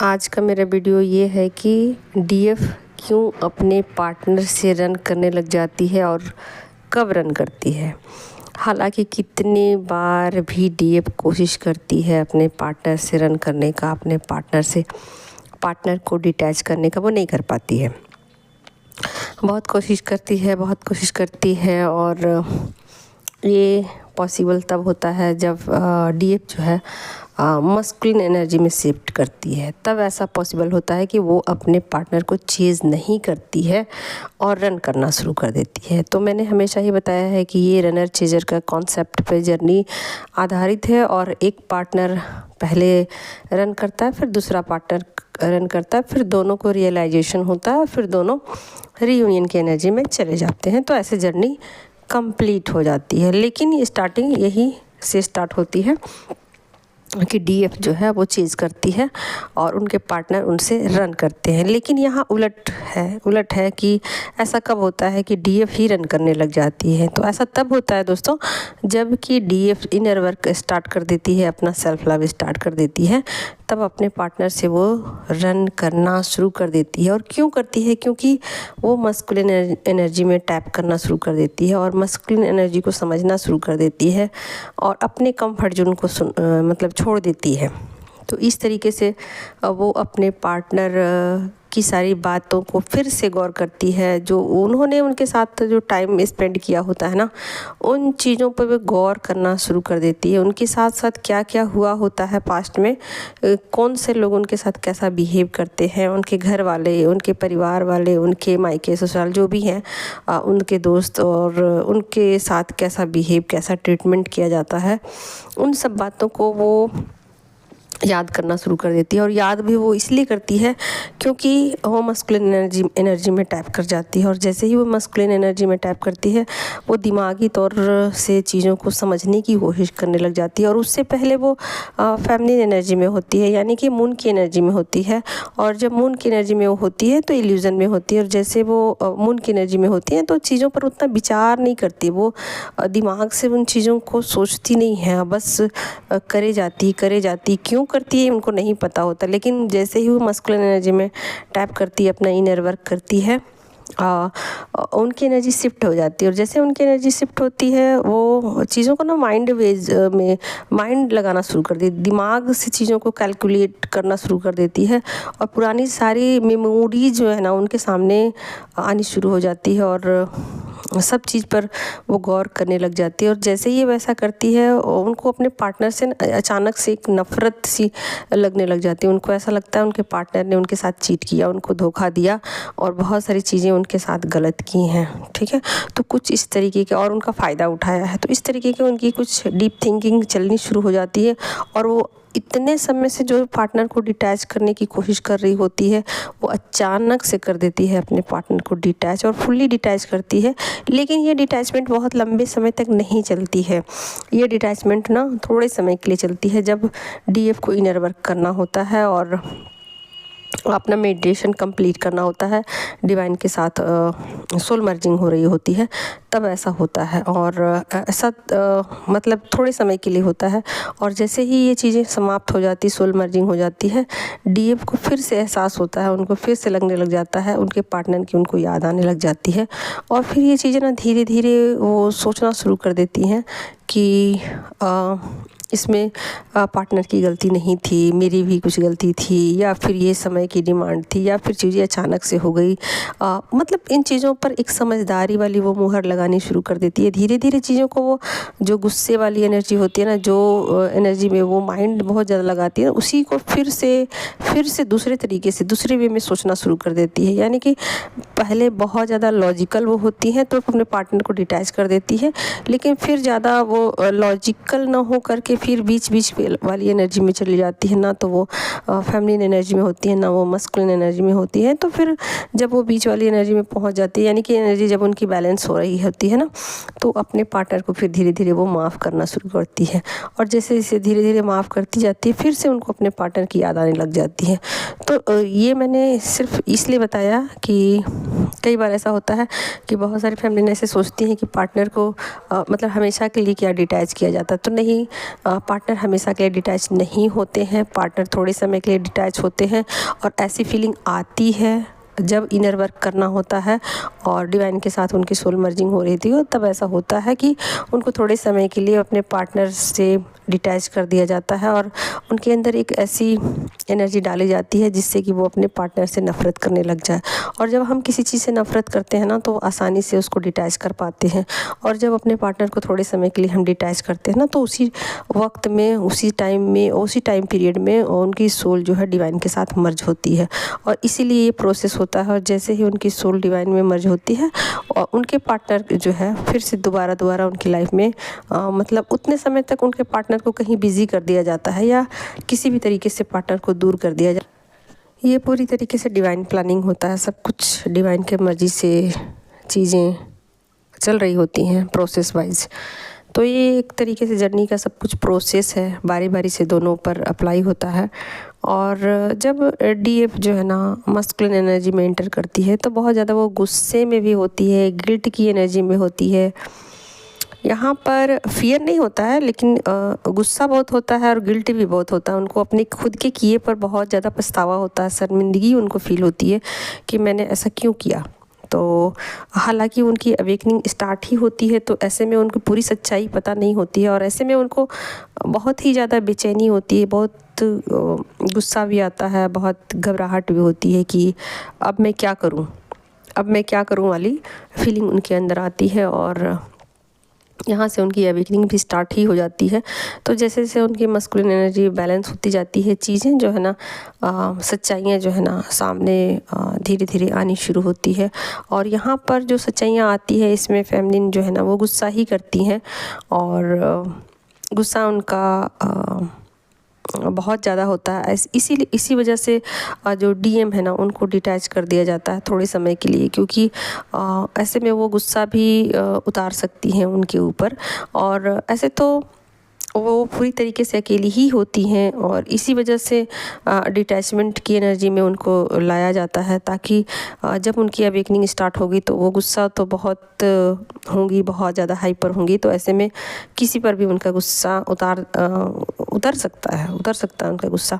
आज का मेरा वीडियो ये है कि डीएफ क्यों अपने पार्टनर से रन करने लग जाती है और कब रन करती है। हालांकि कितने बार भी डीएफ कोशिश करती है अपने पार्टनर से रन करने का, अपने पार्टनर को डिटैच करने का, वो नहीं कर पाती है। बहुत कोशिश करती है और ये पॉसिबल तब होता है जब डीएफ जो है मस्कुलिन एनर्जी में शिफ्ट करती है। तब ऐसा पॉसिबल होता है कि वो अपने पार्टनर को चेज़ नहीं करती है और रन करना शुरू कर देती है। तो मैंने हमेशा ही बताया है कि ये रनर चेजर का कॉन्सेप्ट पे जर्नी आधारित है और एक पार्टनर पहले रन करता है, फिर दूसरा पार्टनर रन करता है, फिर दोनों को रियलाइजेशन होता है, फिर दोनों रीयूनियन की एनर्जी में चले जाते हैं। तो ऐसे जर्नी कंप्लीट हो जाती है। लेकिन स्टार्टिंग यही से स्टार्ट होती है कि डीएफ जो है वो चेज़ करती है और उनके पार्टनर उनसे रन करते हैं। लेकिन यहाँ उलट है कि ऐसा कब होता है कि डीएफ ही रन करने लग जाती है। तो ऐसा तब होता है दोस्तों जब कि डीएफ इनर वर्क स्टार्ट कर देती है, अपना सेल्फ लव स्टार्ट कर देती है, तब अपने पार्टनर से वो रन करना शुरू कर देती है। और क्यों करती है? क्योंकि वो मस्कुलिन एनर्जी में टैप करना शुरू कर देती है और मस्कुलिन एनर्जी को समझना शुरू कर देती है और अपने कंफर्ट जोन को मतलब छोड़ देती है। तो इस तरीके से वो अपने पार्टनर की सारी बातों को फिर से गौर करती है, जो उन्होंने उनके साथ जो टाइम स्पेंड किया होता है ना, उन चीज़ों पर वो गौर करना शुरू कर देती है। उनके साथ साथ क्या क्या हुआ होता है पास्ट में, कौन से लोग उनके साथ कैसा बिहेव करते हैं, उनके घर वाले, उनके परिवार वाले, उनके मायके ससुराल जो भी हैं, उनके दोस्त, और उनके साथ कैसा बिहेव, कैसा ट्रीटमेंट किया जाता है, उन सब बातों को वो याद करना शुरू कर देती है। और याद भी वो इसलिए करती है क्योंकि वो मस्कुलिन एनर्जी में टैप कर जाती है। और जैसे ही वो मस्कुलिन एनर्जी में टैप करती है, वो दिमागी तौर से चीज़ों को समझने की कोशिश करने लग जाती है। और उससे पहले वो फेमिनिन एनर्जी में होती है, यानी कि मून की एनर्जी में होती है। और जब मून की एनर्जी में वो होती है तो इल्यूज़न में होती है। और जैसे वो मून की एनर्जी में होती है तो चीज़ों पर उतना विचार नहीं करती, वो दिमाग से उन चीज़ों को सोचती नहीं है, बस करे जाती। क्यों करती है उनको नहीं पता होता। लेकिन जैसे ही वो मस्कुलिन एनर्जी में टैप करती है, अपना इनर वर्क करती है, उनकी एनर्जी शिफ्ट हो जाती है। और जैसे उनकी एनर्जी शिफ्ट होती है, वो चीज़ों को ना माइंड लगाना शुरू कर देती, दिमाग से चीज़ों को कैलकुलेट करना शुरू कर देती है। और पुरानी सारी मेमोरीज जो है ना, उनके सामने आनी शुरू हो जाती है और सब चीज़ पर वो गौर करने लग जाती है। और जैसे ही वैसा करती है, उनको अपने पार्टनर से अचानक से एक नफ़रत सी लगने लग जाती है। उनको ऐसा लगता है उनके पार्टनर ने उनके साथ चीट किया, उनको धोखा दिया और बहुत सारी चीज़ें उनके साथ गलत की हैं, ठीक है। तो कुछ इस तरीके के, और उनका फ़ायदा उठाया है, तो इस तरीके की उनकी कुछ डीप थिंकिंग चलनी शुरू हो जाती है। और वो इतने समय से जो पार्टनर को डिटैच करने की कोशिश कर रही होती है, वो अचानक से कर देती है अपने पार्टनर को डिटैच, और फुल्ली डिटैच करती है। लेकिन ये डिटैचमेंट बहुत लंबे समय तक नहीं चलती है। ये डिटैचमेंट ना थोड़े समय के लिए चलती है, जब डीएफ को इनर वर्क करना होता है और अपना मेडिटेशन कंप्लीट करना होता है, डिवाइन के साथ सोल मर्जिंग हो रही होती है, तब ऐसा होता है। और ऐसा मतलब थोड़े समय के लिए होता है। और जैसे ही ये चीज़ें समाप्त हो जाती, सोल मर्जिंग हो जाती है, डीएफ को फिर से एहसास होता है, उनको फिर से लगने लग जाता है, उनके पार्टनर की उनको याद आने लग जाती है। और फिर ये चीज़ें ना धीरे धीरे वो सोचना शुरू कर देती हैं कि इसमें पार्टनर की गलती नहीं थी, मेरी भी कुछ गलती थी, या फिर ये समय की डिमांड थी, या फिर चीज़ें अचानक से हो गई। मतलब इन चीज़ों पर एक समझदारी वाली वो मुहर लगानी शुरू कर देती है। धीरे धीरे चीज़ों को वो जो गुस्से वाली एनर्जी होती है ना, जो एनर्जी में वो माइंड बहुत ज़्यादा लगाती है, उसी को फिर से दूसरे तरीके से, दूसरे वे में सोचना शुरू कर देती है। यानी कि पहले बहुत ज़्यादा लॉजिकल वो होती हैं तो अपने पार्टनर को डिटैच कर देती है, लेकिन फिर ज़्यादा वो लॉजिकल ना हो करके फिर बीच वाली एनर्जी में चली जाती है। ना तो वो फेमिनिन एनर्जी में होती है, ना वो मस्कुलिन एनर्जी में होती है। तो फिर जब वो बीच वाली एनर्जी में पहुंच जाती है, यानी कि एनर्जी जब उनकी बैलेंस हो रही होती है ना, तो अपने पार्टनर को फिर धीरे धीरे वो माफ़ करना शुरू करती है। और जैसे जैसे धीरे धीरे माफ़ करती जाती है, फिर से उनको अपने पार्टनर की याद आने लग जाती है। तो ये मैंने सिर्फ इसलिए बताया कि कई बार ऐसा होता है कि बहुत सारी फैमिली ऐसे सोचती हैं कि पार्टनर को मतलब हमेशा के लिए क्या डिटैच किया जाता है, तो नहीं, पार्टनर हमेशा के लिए डिटैच नहीं होते हैं। पार्टनर थोड़े समय के लिए डिटैच होते हैं और ऐसी फीलिंग आती है जब इनर वर्क करना होता है और डिवाइन के साथ उनकी सोल मर्जिंग हो रही थी, और तब ऐसा होता है कि उनको थोड़े समय के लिए अपने पार्टनर से डिटैच कर दिया जाता है और उनके अंदर एक ऐसी एनर्जी डाली जाती है जिससे कि वो अपने पार्टनर से नफ़रत करने लग जाए। और जब हम किसी चीज़ से नफ़रत करते हैं ना, तो आसानी से उसको डिटैच कर पाते हैं। और जब अपने पार्टनर को थोड़े समय के लिए हम डिटैच करते हैं ना, तो उसी वक्त में, उसी टाइम पीरियड में उनकी सोल जो है डिवाइन के साथ मर्ज होती है। और इसीलिए ये प्रोसेस होता है। और जैसे ही उनकी सोल डिवाइन में मर्ज होती है और उनके पार्टनर जो है फिर से दोबारा उनकी लाइफ में मतलब उतने समय तक उनके पार्टनर को कहीं बिजी कर दिया जाता है या किसी भी तरीके से पार्टनर को दूर कर दिया जाता है। ये पूरी तरीके से डिवाइन प्लानिंग होता है। सब कुछ डिवाइन के मर्जी से चीज़ें चल रही होती हैं प्रोसेस वाइज। तो ये एक तरीके से जर्नी का सब कुछ प्रोसेस है, बारी बारी से दोनों पर अप्लाई होता है। और जब डीएफ जो है ना मस्कुलिन एनर्जी में एंटर करती है तो बहुत ज़्यादा वो गुस्से में भी होती है, गिल्ट की एनर्जी में होती है। यहाँ पर फियर नहीं होता है, लेकिन गुस्सा बहुत होता है और गिल्ट भी बहुत होता है। उनको अपने खुद के किए पर बहुत ज़्यादा पछतावा होता है, शर्मिंदगी उनको फील होती है कि मैंने ऐसा क्यों किया। तो हालांकि उनकी अवेकनिंग स्टार्ट ही होती है, तो ऐसे में उनको पूरी सच्चाई पता नहीं होती है और ऐसे में उनको बहुत ही ज़्यादा बेचैनी होती है, बहुत गुस्सा भी आता है, बहुत घबराहट भी होती है कि अब मैं क्या करूं वाली फीलिंग उनके अंदर आती है। और यहाँ से उनकी अवेकनिंग भी स्टार्ट ही हो जाती है। तो जैसे जैसे उनकी मस्कुलिन एनर्जी बैलेंस होती जाती है, चीज़ें जो है ना, सच्चाइयाँ जो है ना सामने धीरे धीरे आनी शुरू होती है। और यहाँ पर जो सच्चाइयाँ आती है, इसमें फेमिनिन जो है ना वो गुस्सा ही करती हैं और गुस्सा उनका बहुत ज़्यादा होता है। इसी वजह से जो डीएम है ना उनको डिटैच कर दिया जाता है थोड़े समय के लिए, क्योंकि ऐसे में वो गुस्सा भी उतार सकती हैं उनके ऊपर। और ऐसे तो वो पूरी तरीके से अकेली ही होती हैं और इसी वजह से डिटैचमेंट की एनर्जी में उनको लाया जाता है, ताकि जब उनकी अवेकनिंग स्टार्ट होगी तो वो गुस्सा तो बहुत होंगी, बहुत ज़्यादा हाइपर होंगी। तो ऐसे में किसी पर भी उनका गुस्सा उतर सकता है उनका गुस्सा।